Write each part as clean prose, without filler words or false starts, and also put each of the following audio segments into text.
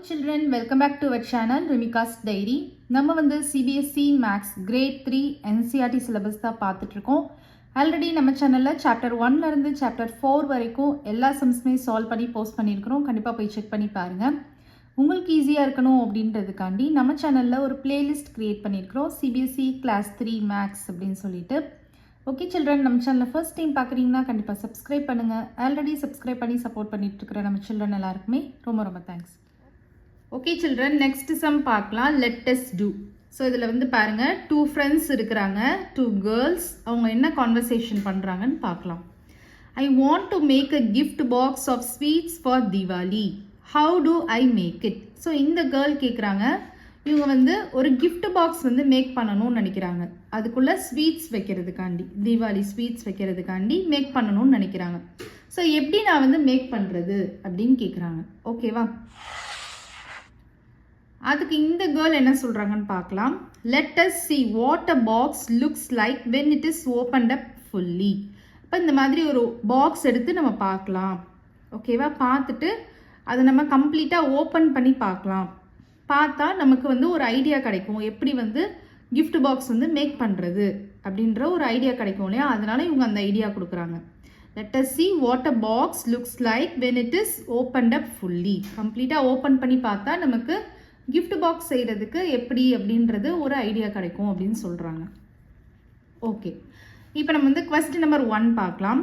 children, welcome back to our channel Rumika's Diary. நம்ம வந்து CBSE Max Grade 3 NCERT syllabus தான் பார்த்துட்டு இருக்கோம். ஆல்ரெடி நம்ம சேனல்ல சாப்டர் 1ல இருந்து சாப்டர் 4 வரைக்கும் எல்லா சம்ஸ்மே சால்வ் பண்ணி போஸ்ட் பண்ணியிருக்கிறோம். கண்டிப்பாக போய் செக் பண்ணி பாருங்க. உங்களுக்கு ஈஸியாக இருக்கணும் அப்படின்றதுக்காண்டி நம்ம சேனலில் ஒரு பிளேலிஸ்ட் கிரியேட் பண்ணியிருக்கிறோம். CBSE Class 3 Max அப்படின்னு சொல்லிட்டு. ஓகே சில்ட்ரன், நம்ம சேனலில் ஃபர்ஸ்ட் டைம் பார்க்குறீங்கன்னா கண்டிப்பாக சப்ஸ்கிரைப் பண்ணுங்கள். ஆல்ரெடி சப்ஸ்கிரைப் பண்ணி சப்போர்ட் பண்ணிட்டு இருக்கிற நம்ம சில்ட்ரன் எல்லாருக்குமே ரொம்ப ரொம்ப thanks. Okay children, next sum பார்க்கலாம். Let us do. ஸோ இதில் வந்து பாருங்கள், 2 ஃப்ரெண்ட்ஸ் இருக்கிறாங்க, 2 கேர்ள்ஸ். அவங்க என்ன கான்வர்சேஷன் பண்ணுறாங்கன்னு பார்க்கலாம். I want to make a gift box of sweets for Deepavali. How do I make it? So இந்த கேர்ள் கேட்குறாங்க, இவங்க வந்து ஒரு கிஃப்ட் பாக்ஸ் வந்து மேக் பண்ணணும்னு நினைக்கிறாங்க. அதுக்குள்ளே ஸ்வீட்ஸ் வைக்கிறதுக்காண்டி, தீபாவளி ஸ்வீட்ஸ் வைக்கிறதுக்காண்டி மேக் பண்ணணும்னு நினைக்கிறாங்க. ஸோ எப்படி நான் வந்து மேக் பண்ணுறது அப்படின்னு கேட்குறாங்க. ஓகேவா? அதுக்கு இந்த கேர்ள் என்ன சொல்கிறாங்கன்னு பார்க்கலாம். Let as see what a box looks like when it is opened up fully. இப்போ இந்த மாதிரி ஒரு பாக்ஸ் எடுத்து நம்ம பார்க்கலாம். ஓகேவா? பார்த்துட்டு அதை நம்ம கம்ப்ளீட்டாக ஓப்பன் பண்ணி பார்க்கலாம். பார்த்தா நமக்கு வந்து ஒரு ஐடியா கிடைக்கும், எப்படி வந்து கிஃப்ட் பாக்ஸ் வந்து மேக் பண்ணுறது அப்படின்ற ஒரு ஐடியா கிடைக்கும் இல்லையா? அதனால இவங்க அந்த ஐடியா கொடுக்குறாங்க. Let us see what a box looks like when it is opened up fully. கம்ப்ளீட்டாக ஓப்பன் பண்ணி பார்த்தா நமக்கு கிஃப்ட் பாக்ஸ் செய்கிறதுக்கு எப்படி அப்படின்றது ஒரு ஐடியா கிடைக்கும் அப்படின்னு சொல்கிறாங்க. ஓகே, இப்போ நம்ம வந்து கொஸ்டின் நம்பர் 1 பார்க்கலாம்.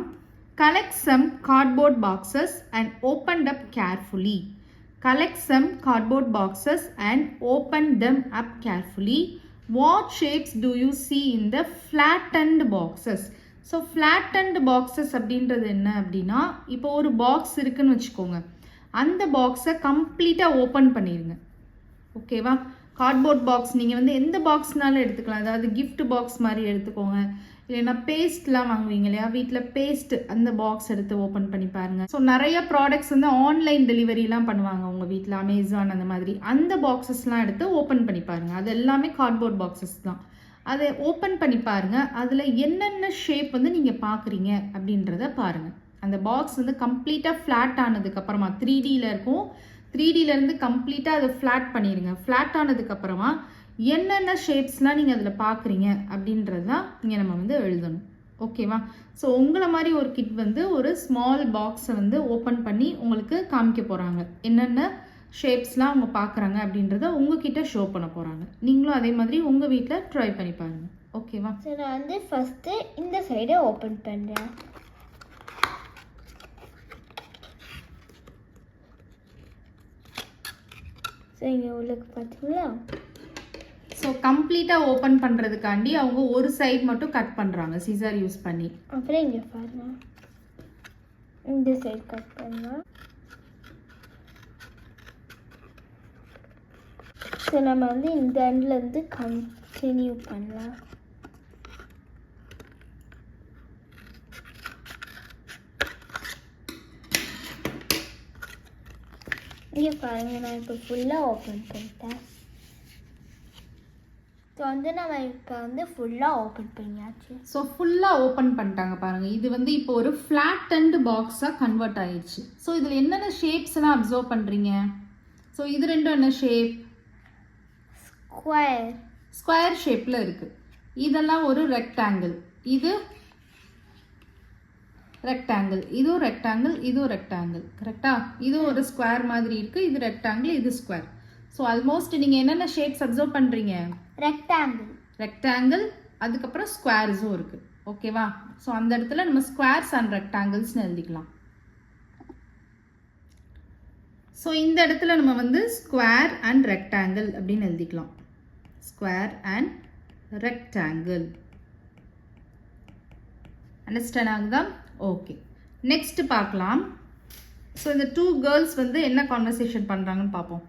Collect some cardboard boxes and open up carefully. Collect some cardboard boxes and open them up carefully. What shapes do you see in the flattened boxes? So flattened boxes அப்படின்றது என்ன அப்படின்னா, இப்போ ஒரு box இருக்குன்னு வச்சுக்கோங்க, அந்த பாக்ஸை கம்ப்ளீட்டாக ஓப்பன் பண்ணிடுங்க. ஓகேவா? கார்ட்போர்ட் பாக்ஸ் நீங்கள் வந்து எந்த பாக்ஸ்னாலும் எடுத்துக்கலாம். அதாவது கிஃப்ட் பாக்ஸ் மாதிரி எடுத்துக்கோங்க. இல்லைன்னா பேஸ்ட்லாம் வாங்குவீங்க இல்லையா, வீட்டில் பேஸ்ட், அந்த பாக்ஸ் எடுத்து ஓப்பன் பண்ணி பாருங்கள். ஸோ நிறைய ப்ராடக்ட்ஸ் வந்து ஆன்லைன் டெலிவரிலாம் பண்ணுவாங்க உங்கள் வீட்டில், அமேசான் அந்த மாதிரி. அந்த பாக்ஸஸ்லாம் எடுத்து ஓப்பன் பண்ணி பாருங்கள். அது எல்லாமே கார்ட்போர்ட் பாக்ஸஸ் தான். அதை ஓப்பன் பண்ணி பாருங்கள். அதில் என்னென்ன ஷேப் வந்து நீங்கள் பார்க்குறீங்க அப்படின்றத பாருங்கள். அந்த பாக்ஸ் வந்து கம்ப்ளீட்டாக ஃப்ளாட் ஆனதுக்கப்புறமா 3Dயில் இருக்கும், 3Dலேருந்து கம்ப்ளீட்டாக அதை ஃப்ளாட் பண்ணிடுங்க. ஃப்ளாட் ஆனதுக்கப்புறமா என்னென்ன ஷேப்ஸ்லாம் நீங்கள் அதில் பார்க்குறீங்க அப்படின்றது தான் இங்கே நம்ம வந்து எழுதணும். ஓகேவா? ஸோ உங்களை மாதிரி ஒரு கிட் வந்து ஒரு ஸ்மால் பாக்ஸை வந்து ஓப்பன் பண்ணி உங்களுக்கு காமிக்க போகிறாங்க. என்னென்ன ஷேப்ஸ்லாம் அவங்க பார்க்குறாங்க அப்படின்றத உங்ககிட்ட ஷோ பண்ண போகிறாங்க. நீங்களும் அதே மாதிரி உங்கள் வீட்டில் ட்ரை பண்ணி பாருங்கள். ஓகேவா? ஸோ நான் வந்து ஃபஸ்ட்டு இந்த சைடை ஓப்பன் பண்ணுறேன். ஸோ இங்கே உள்ளுக்கு பார்த்தீங்களா? ஸோ கம்ப்ளீட்டாக ஓப்பன் பண்ணுறதுக்காண்டி அவங்க ஒரு சைட் மட்டும் கட் பண்ணுறாங்க சிசர் யூஸ் பண்ணி. அப்புறம் இங்கே பாருங்க, இந்த சைட் கட் பண்ணலாம். ஸோ நம்ம வந்து இந்த எண்ட்லேருந்து கண்டினியூ பண்ணலாம். இங்கே பாருங்கள், நான் இப்போ ஃபுல்லாக ஓப்பன் பண்ணிட்டேன். ஸோ வந்து நம்ம இப்போ வந்து ஃபுல்லாக ஓப்பன் பண்ணியாச்சு. ஸோ ஃபுல்லாக ஓப்பன் பண்ணிட்டாங்க பாருங்கள். இது வந்து இப்போ ஒரு ஃப்ளாட்டன்ட் பாக்ஸாக கன்வெர்ட் ஆயிடுச்சு. ஸோ இதில் என்னென்ன ஷேப்ஸ் எல்லாம் அப்சர்வ் பண்ணுறீங்க? ஸோ இது ரெண்டும் என்ன ஷேப்? ஸ்கொயர் ஷேப்பில் இருக்குது. இதெல்லாம் ஒரு ரெக்டாங்கிள். இது ரெக்டாங்கிள், இதுவும் ரெக்டாங்கிள், இதுவும் ரெக்டாங்கிள். கரெக்டாக? இது ஒரு ஸ்கொயர் மாதிரி இருக்குது, இது ரெக்டாங்கிள், இது ஸ்கொயர். ஸோ ஆல்மோஸ்ட் நீங்கள் என்னென்ன ஷேப்ஸ் அப்சர்வ் பண்ணுறீங்க? ரெக்டாங்கிள், அதுக்கப்புறம் ஸ்கொயர்ஸும் இருக்குது. ஓகேவா? ஸோ அந்த இடத்துல நம்ம ஸ்கொயர்ஸ் அண்ட் ரெக்டாங்கிள்ஸ்னு எழுதிக்கலாம். ஸோ இந்த இடத்துல நம்ம வந்து ஸ்கொயர் அண்ட் ரெக்டாங்கிள் அப்படின்னு எழுதிக்கலாம். Square and rectangle. அண்டர்ஸ்டாண்ட் ஆகுதா? ஓகே, நெக்ஸ்ட் பார்க்கலாம். ஸோ இந்த 2 கேர்ள்ஸ் வந்து என்ன கான்வர்சேஷன் பண்ணுறாங்கன்னு பார்ப்போம்.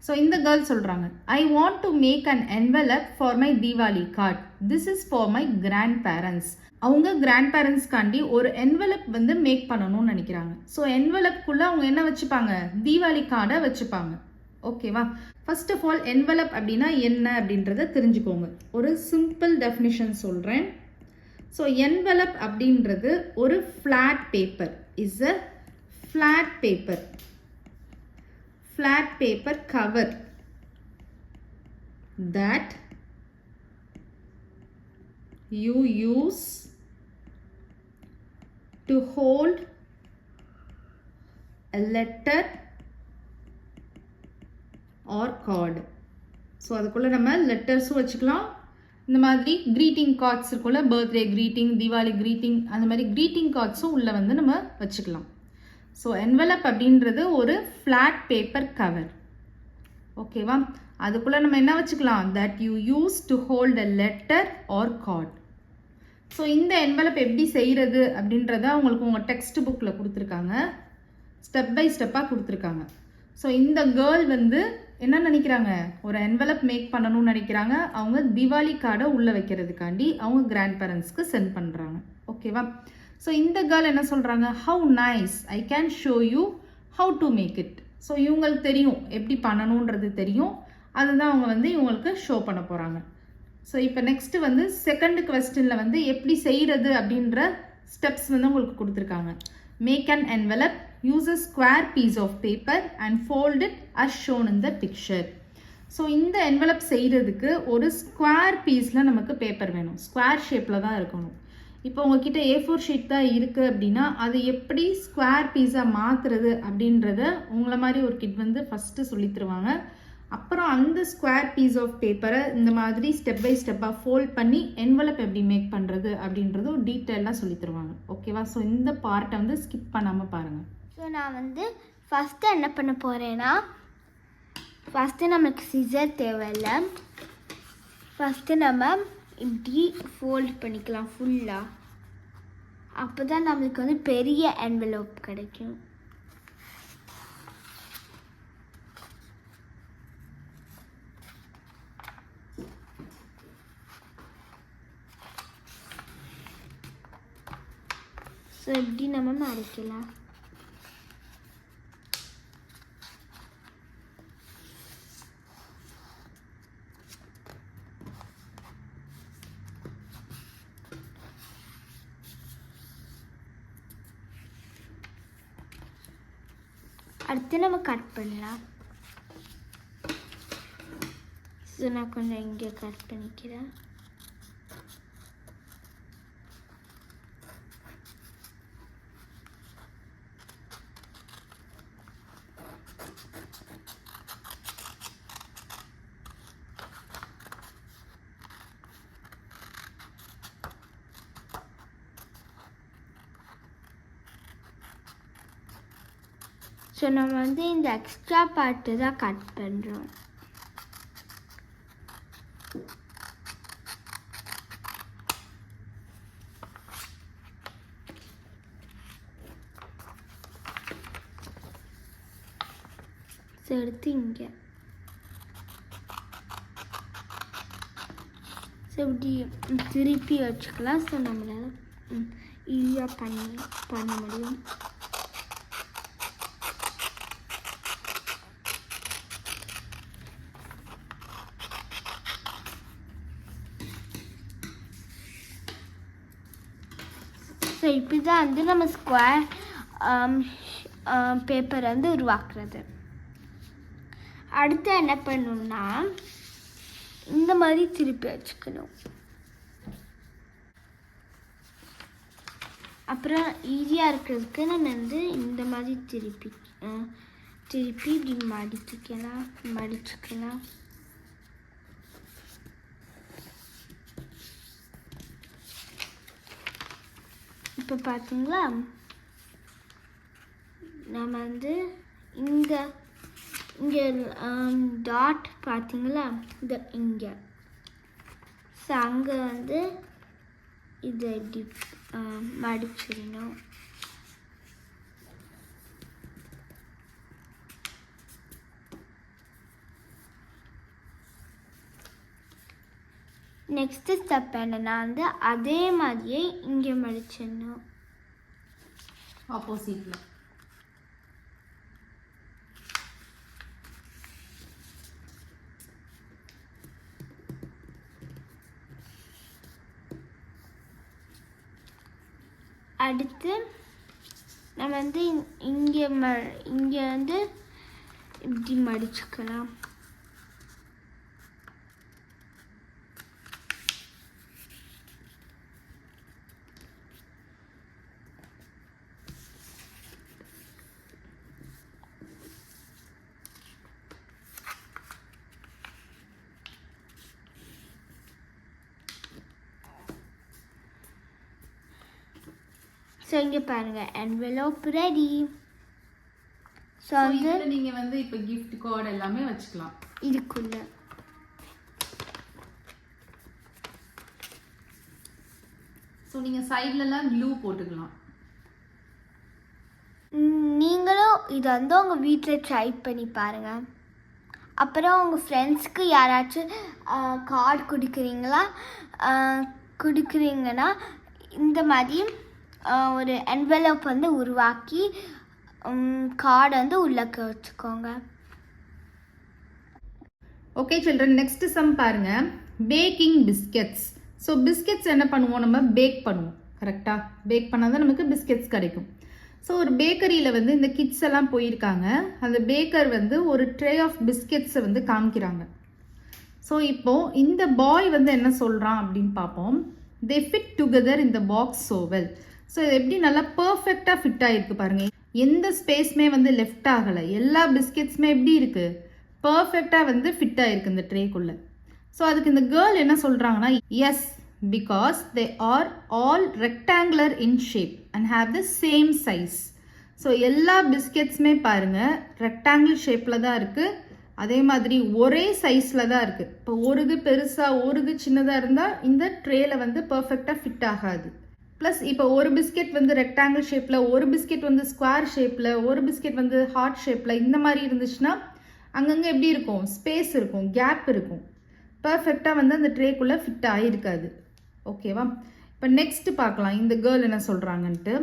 ஸோ இந்த கேர்ள் சொல்கிறாங்க, I want to make an envelope for my Deepavali card. This is for my grandparents. அவங்க கிராண்ட் பேரண்ட்ஸ்க்காண்டி ஒரு என்வெலப் வந்து மேக் பண்ணணும்னு நினைக்கிறாங்க. ஸோ என்வெலப்குள்ளே அவங்க என்ன வச்சுப்பாங்க? தீபாவளி கார்டை வச்சுப்பாங்க. ஓகேவா? ஃபர்ஸ்ட் ஆஃப் ஆல் என்வெலப் அப்படின்னா என்ன அப்படின்றத தெரிஞ்சுக்கோங்க. ஒரு சிம்பிள் டெஃபினிஷன் சொல்கிறேன். ஸோ என்வெலப் அப்படின்றது ஒரு flat paper. Is a flat paper. flat paper cover that you use to hold a letter or card. So அதுக்குள்ளே நம்ம லெட்டர்ஸும் வச்சுக்கலாம். இந்த மாதிரி க்ரீட்டிங் கார்ட்ஸ் இருக்குள்ள, பர்த்டே க்ரீட்டிங், தீபாவளி க்ரீட்டிங், அந்த மாதிரி க்ரீட்டிங் கார்ட்ஸும் உள்ளே வந்து நம்ம வச்சுக்கலாம். ஸோ என்வலப் அப்படின்றது ஒரு ஃப்ளாட் பேப்பர் கவர். ஓகேவா? அதுக்குள்ளே நம்ம என்ன வச்சுக்கலாம்? That you use to hold a letter or card. So இந்த என்வலப் எப்படி செய்கிறது அப்படின்றத உங்களுக்கு உங்கள் டெக்ஸ்ட் புக்கில் கொடுத்துருக்காங்க. ஸ்டெப் பை ஸ்டெப்பாக கொடுத்துருக்காங்க. ஸோ இந்த கேர்ள் வந்து என்ன நினைக்கிறாங்க? ஒரு என்வலப் மேக் பண்ணணும்னு நினைக்கிறாங்க. அவங்க திவாலி கார்டை உள்ளே வைக்கிறதுக்காண்டி அவங்க கிராண்ட் பேரண்ட்ஸ்க்கு சென்ட் பண்ணுறாங்க. ஓகேவா? ஸோ இந்த கேர்ள் என்ன சொல்கிறாங்க? How nice, I can show you how to make it. So இவங்களுக்கு தெரியும் எப்படி பண்ணணுன்றது தெரியும். அதுதான் அவங்க வந்து இவங்களுக்கு ஷோ பண்ண போகிறாங்க. ஸோ இப்போ நெக்ஸ்ட்டு வந்து செகண்ட் கொஸ்டினில் வந்து எப்படி செய்கிறது அப்படின்ற ஸ்டெப்ஸ் வந்து உங்களுக்கு கொடுத்துருக்காங்க. Make an envelope, use a square piece of paper and fold it as shown in the picture. So இந்த என்வலப் செய்கிறதுக்கு ஒரு ஸ்கொயர் பீஸில் நமக்கு பேப்பர் வேணும். ஸ்கொயர் ஷேப்பில் தான் இருக்கணும். இப்போ உங்ககிட்ட A4 ஷீட் தான் இருக்குது அப்படின்னா அது எப்படி ஸ்கொயர் பீஸாக மாற்றுறது அப்படின்றத உங்களை மாதிரி ஒரு கிட் வந்து ஃபஸ்ட்டு சொல்லி தருவாங்க. அப்புறம் அந்த ஸ்கொயர் பீஸ் ஆஃப் பேப்பரை இந்த மாதிரி ஸ்டெப் பை ஸ்டெப்பாக ஃபோல்ட் பண்ணி என்வலப் எப்படி மேக் பண்ணுறது அப்படின்றது டீட்டெயிலாக சொல்லி தருவாங்க. ஓகேவா? ஸோ இந்த பார்ட்டை வந்து ஸ்கிப் பண்ணாமல் பாருங்கள். ஸோ நான் வந்து ஃபஸ்ட்டு என்ன பண்ண போகிறேன்னா, ஃபஸ்ட்டு நம்மளுக்கு சிசர் தேவையில்லை. ஃபஸ்ட்டு நம்ம இப்படி ஃபோல்ட் பண்ணிக்கலாம் ஃபுல்லாக. அப்போ தான் நம்மளுக்கு வந்து பெரிய என்வலப் கிடைக்கும். ஸோ இப்படி நம்ம மறைக்கலாம். அடுத்து நம்ம கட் பண்ணலாம். ஸோ நான் கொஞ்சம் இங்கே கட் பண்ணிக்கிறேன். ஸோ நம்ம வந்து இந்த எக்ஸ்ட்ரா பார்ட்டு தான் கட் பண்ணுறோம். ஸோ எடுத்து இங்கே ஸோ இப்படி திருப்பி வச்சுக்கலாம். ஸோ நம்மளால் ஈஸியாக பண்ண முடியும். ஸோ இப்படி தான் வந்து நம்ம ஸ்கொயர் பேப்பர் வந்து உருவாக்குறது. அடுத்து என்ன பண்ணணும்னா இந்த மாதிரி திருப்பி வச்சுக்கணும். அப்புறம் ஈஸியாக இருக்கிறதுக்கு நம்ம வந்து இந்த மாதிரி திருப்பி இப்படி மடிச்சுக்கலாம். இப்போ பார்த்தீங்களா, நம்ம வந்து இங்கே டாட் பார்த்தீங்களா, இங்கே. ஸோ அங்கே வந்து இதை இப்படி மடிச்சிடணும். நெக்ஸ்ட் ஸ்டெப் என்னன்னா வந்து அதே மாதிரியே இங்கே மடிச்சிடணும் ஆப்போசிட்ல. அடுத்து நம்ம வந்து இங்கே வந்து இப்படி மடிச்சுக்கலாம். ஸோ இங்கே பாருங்கள் என்வெலோப் ரெடி. ஸோ வந்து நீங்க வந்து இப்போ gift கார்டு எல்லாமே வச்சுக்கலாம் இதுக்குள்ள. ஸோ நீங்க சைட்லலாம் க்ளூ போட்டுக்கலாம். நீங்களும் இது வந்து உங்கள் வீட்டில் ட்ரை பண்ணி பாருங்கள். அப்புறம் உங்கள் ஃப்ரெண்ட்ஸ்க்கு யாராச்சும் கார்டு கொடுக்குறீங்கன்னா இந்த மாதிரி ஒரு என்வெலப் வந்து உருவாக்கி கார்டு வந்து உள்ளக்க வச்சுக்கோங்க. ஓகே சில்ட்ரன், நெக்ஸ்ட் சம் பாருங்க. Baking biscuits. ஸோ பிஸ்கெட்ஸ் என்ன பண்ணுவோம், நம்ம பேக் பண்ணுவோம். கரெக்டாக பேக் பண்ணால் தான் நமக்கு பிஸ்கெட்ஸ் கிடைக்கும். ஸோ ஒரு பேக்கரியில் வந்து இந்த கிட்ஸ் எல்லாம் போயிருக்காங்க. அந்த பேக்கர் வந்து ஒரு ட்ரே ஆஃப் பிஸ்கெட்ஸை வந்து காமிக்கிறாங்க. ஸோ இப்போது இந்த பாய் வந்து என்ன சொல்கிறான் அப்படின்னு பார்ப்போம். தே ஃபிட் டுகெதர் இந்த பாக்ஸ் ஸோ வெல். ஸோ இது எப்படி நல்லா பர்ஃபெக்டாக ஃபிட் ஆகிருக்கு பாருங்கள். எந்த ஸ்பேஸுமே வந்து லெஃப்ட் ஆகலை. எல்லா பிஸ்கெட்ஸுமே எப்படி இருக்குது, பர்ஃபெக்டாக வந்து ஃபிட் ஆகிருக்கு இந்த ட்ரேக்குள்ளே. ஸோ அதுக்கு இந்த கேர்ள் என்ன சொல்கிறாங்கன்னா, S because they are all rectangular in shape and have the same size. So எல்லா பிஸ்கெட்ஸுமே பாருங்கள் ரெக்டாங்கிள் ஷேப்பில் தான் இருக்குது. அதே மாதிரி ஒரே சைஸில் தான் இருக்குது. இப்போ ஒரு இது பெருசாக ஒரு இது சின்னதாக இருந்தால் இந்த ட்ரேயில் வந்து பர்ஃபெக்டாக ஃபிட் ஆகாது. ப்ளஸ் இப்போ ஒரு பிஸ்கெட் வந்து ரெக்டாங்கிள் ஷேப்பில், ஒரு பிஸ்கெட் வந்து ஸ்கொயர் ஷேப்பில், ஒரு பிஸ்கெட் வந்து ஹார்ட் ஷேப்பில், இந்த மாதிரி இருந்துச்சுன்னா அங்கங்கே எப்படி இருக்கும், ஸ்பேஸ் இருக்கும், கேப் இருக்கும். பர்ஃபெக்டாக வந்து அந்த ட்ரேக்குள்ளே ஃபிட் ஆகிருக்காது. ஓகேவா? இப்போ நெக்ஸ்ட் பார்க்கலாம் இந்த கேர்ள் என்ன சொல்கிறாங்கன்ட்டு.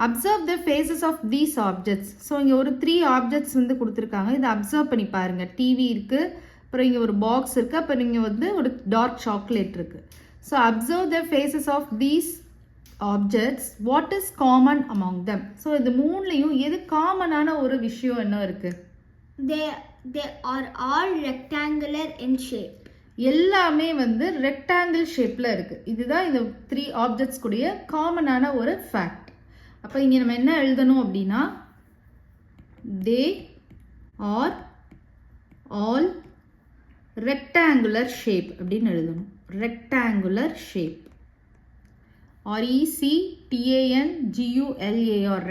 Observe the faces of these objects. So இங்கே ஒரு 3 ஆப்ஜெக்ட்ஸ் வந்து கொடுத்துருக்காங்க. இதை அப்சர்வ் பண்ணி பாருங்கள். டிவி இருக்குது, அப்புறம் இங்கே ஒரு பாக்ஸ் இருக்குது, அப்புறம் இங்கே வந்து ஒரு டார்க் சாக்லேட் இருக்குது. So observe the faces of these objects, what is common among them. So இது மூணுலையும் எது காமனான ஒரு விஷயம் என்ன இருக்குது? they are all rectangular in shape. எல்லாமே வந்து ரெக்டாங்கிள் ஷேப்பில் இருக்குது. இதுதான் இந்த 3 ஆப்ஜெக்ட்ஸ் கூடிய காமனான ஒரு ஃபேக்ட். அப்போ இங்கே நம்ம என்ன எழுதணும் அப்படின்னா, they are all rectangular shape அப்படின்னு எழுதணும். Rectangular shape. RECTANGULAR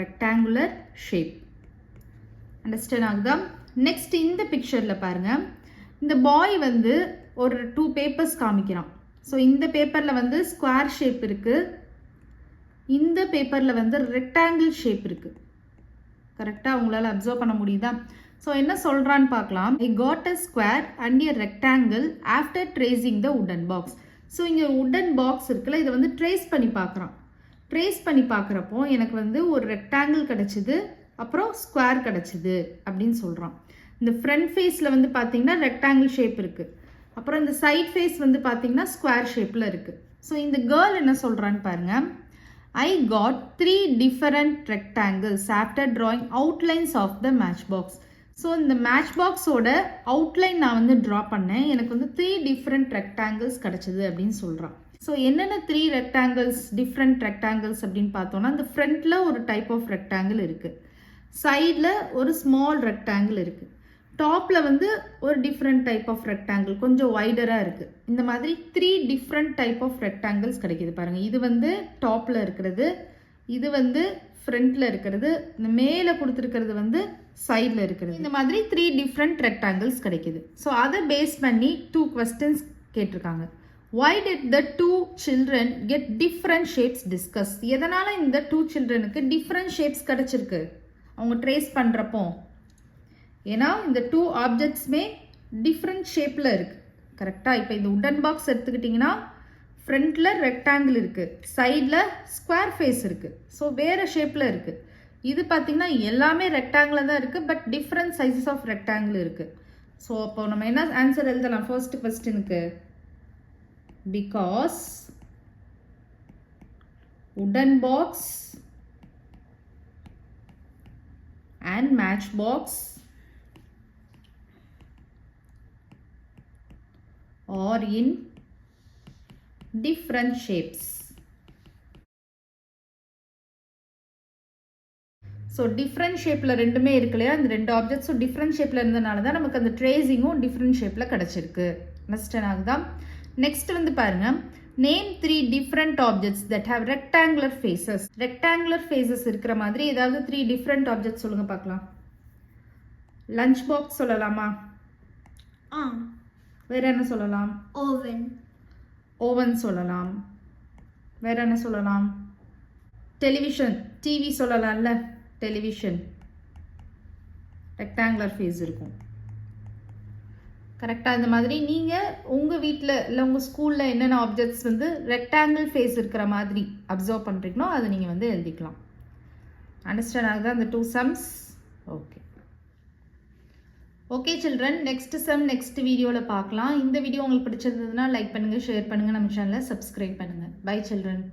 rectangular shape. Understand ஆகுதா? நெக்ஸ்ட் இந்த பிக்சரில் பாருங்கள். இந்த பாய் வந்து ஒரு 2 பேப்பர்ஸ் காமிக்கிறான். ஸோ இந்த பேப்பரில் வந்து ஸ்கொயர் ஷேப் இருக்குது, இந்த பேப்பரில் வந்து ரெக்டாங்கிள் ஷேப் இருக்குது. கரெக்டாக உங்களால் அப்சர்வ் பண்ண முடியுதா? ஸோ என்ன சொல்கிறான்னு பார்க்கலாம். I got a square and a rectangle after tracing the wooden box. So இங்கே ஒரு உடன் பாக்ஸ் இருக்குல்ல, இதை வந்து ட்ரேஸ் பண்ணி பார்க்குறான். ட்ரேஸ் பண்ணி பார்க்குறப்போ எனக்கு வந்து ஒரு ரெக்டாங்கிள் கிடச்சிது, அப்புறம் ஸ்கொயர் கிடச்சிது அப்படின்னு சொல்கிறான். இந்த ஃப்ரண்ட் ஃபேஸில் வந்து பார்த்தீங்கன்னா ரெக்டாங்கிள் ஷேப் இருக்குது, அப்புறம் இந்த சைட் ஃபேஸ் வந்து பார்த்தீங்கன்னா ஸ்கொயர் ஷேப்பில் இருக்குது. ஸோ இந்த கேர்ள் என்ன சொல்கிறான்னு பாருங்கள். I got 3 different rectangles after drawing outlines of the matchbox. So இந்த மேட்ச் பாக்ஸோட அவுட்லைன் நான் வந்து ட்ரா பண்ணேன், எனக்கு வந்து 3 different rectangles கிடச்சிது அப்படின்னு சொல்கிறான். ஸோ என்னென்ன 3 rectangles, different rectangles அப்படின்னு பார்த்தோன்னா, இந்த ஃப்ரண்ட்டில் ஒரு டைப் ஆஃப் ரெக்டாங்கிள் இருக்குது, சைடில் ஒரு ஸ்மால் ரெக்டாங்கிள் இருக்குது, டாப்பில் வந்து ஒரு டிஃப்ரெண்ட் டைப் ஆஃப் ரெக்டாங்கிள் கொஞ்சம் வைடராக இருக்குது. இந்த மாதிரி 3 different டைப் ஆஃப் ரெக்டாங்கிள்ஸ் கிடைக்கிது பாருங்கள். இது வந்து டாப்பில் இருக்கிறது, இது வந்து ஃப்ரண்ட்டில் இருக்கிறது, இந்த மேலே கொடுத்துருக்கிறது வந்து சைடில் இருக்கிறது. இந்த மாதிரி 3 different rectangles கிடைக்கிது. ஸோ அதை பேஸ் பண்ணி 2 questions கேட்டிருக்காங்க. Why did the 2 children get different shapes discussed? எதனால் இந்த 2 childrenக்கு different shapes கிடைச்சிருக்கு அவங்க ட்ரேஸ் பண்ணுறப்போ? ஏன்னா இந்த 2 ஆப்ஜெக்ட்ஸுமே டிஃப்ரெண்ட் ஷேப்பில் இருக்குது. கரெக்டாக? இப்போ இந்த உடன் பாக்ஸ் எடுத்துக்கிட்டிங்கன்னா ஃப்ரண்ட்டில் ரெக்டாங்கிள் இருக்குது, சைடில் ஸ்கொயர் ஃபேஸ் இருக்குது, ஸோ வேறு ஷேப்பில் இருக்குது. இது பார்த்திங்கன்னா எல்லாமே ரெக்டாங்கிளில் தான் இருக்குது, but different sizes of rectangle இருக்குது. ஸோ அப்போ நம்ம என்ன ஆன்சர் எழுதலாம் ஃபர்ஸ்ட் கொஸ்டினுக்கு? Because wooden box and matchbox or in different shapes. So different ஷேப்பில் ரெண்டுமே இருக்கு இல்லையா, அந்த ரெண்டு ஆப்ஜெக்ட்ஸும் டிஃப்ரெண்ட் ஷேப்பில் இருந்தனால தான் நமக்கு அந்த ட்ரேசிங்கும் டிஃப்ரெண்ட் ஷேப்பில் கிடச்சிருக்கு. அண்டர்ஸ்டாண்ட் ஆகுதா? நெக்ஸ்ட் வந்து பாருங்க, name 3 different objects that have rectangular faces. Rectangular faces இருக்கிற மாதிரி ஏதாவது 3 டிஃப்ரெண்ட் ஆப்ஜெக்ட்ஸ் சொல்லுங்க பார்க்கலாம். லஞ்ச் பாக்ஸ் சொல்லலாமா? வேற என்ன சொல்லலாம்? ஓவன் சொல்லலாம். வேற என்ன சொல்லலாம்? டெலிவிஷன், டிவி சொல்லலாம்ல. டெலிவிஷன் ரெக்டாங்குலர் ஃபேஸ் இருக்கும். கரெக்டாக இந்த மாதிரி நீங்கள் உங்கள் வீட்டில் இல்லை உங்கள் ஸ்கூலில் என்னென்ன ஆப்ஜெக்ட்ஸ் வந்து ரெக்டாங்கிள் ஃபேஸ் இருக்கிற மாதிரி அப்சர்வ் பண்ணுறீங்களோ அதை நீங்கள் வந்து எழுதிக்கலாம். அண்டர்ஸ்டாண்ட் ஆகுதா அந்த 2 sums? Okay okay children, next some next வீடியோவில் பார்க்கலாம். இந்த வீடியோ உங்களுக்கு பிடிச்சிருந்ததுன்னா லைக் பண்ணுங்கள், ஷேர் பண்ணுங்கள், நம்ம சேனலை சப்ஸ்கிரைப் பண்ணுங்கள். Bye children.